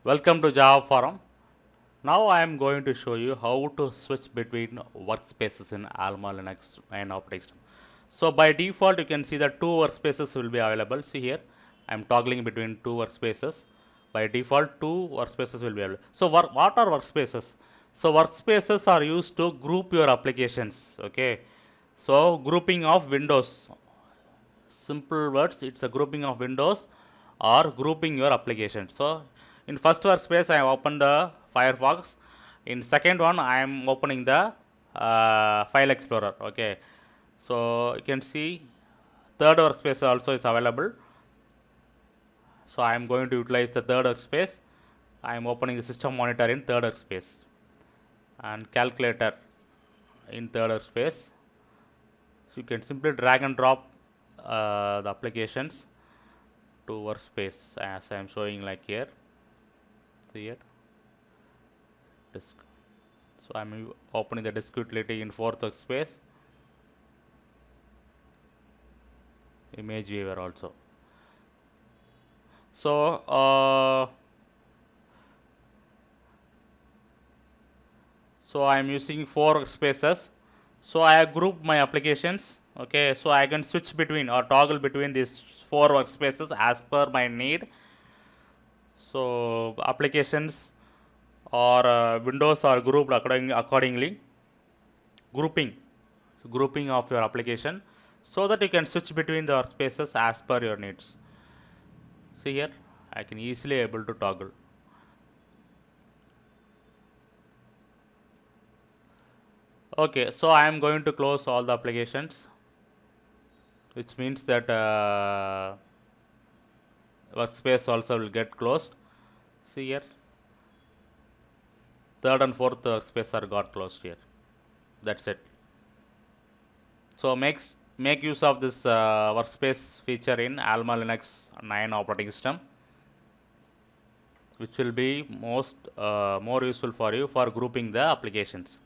Welcome to Java Forum. Now I am going to show you how to switch between workspaces in AlmaLinux and operating system. So by default you can see that two workspaces will be available. See here I am toggling between two workspaces. By default two workspaces will be available. So what are workspaces? So workspaces are used to group your applications. Okay. So grouping of windows. Simple words, it's a grouping of windows or grouping your application. So in first workspace I open the Firefox. In second one I am opening the file explorer. Okay, so you can see third workspace also is available. So I am going to utilize the third workspace. I am opening the system monitor in third workspace and calculator in third workspace. So you can simply drag and drop the applications to workspace as I am showing like here. So here disk. So I am opening the disk utility in fourth workspace. Image viewer also. So I am using four workspaces. So I have grouped my applications. Okay, so I can switch between or toggle between these four workspaces as per my need. So applications or windows are grouped accordingly. Grouping of your application so that you can switch between the workspaces as per your needs. See here I can easily able to toggle. Okay, so I am going to close all the applications, which means that workspace also will get closed. See here third and fourth workspace are got closed here. That's it. So make use of this workspace feature in AlmaLinux 9 operating system, which will be more useful for you for grouping the applications.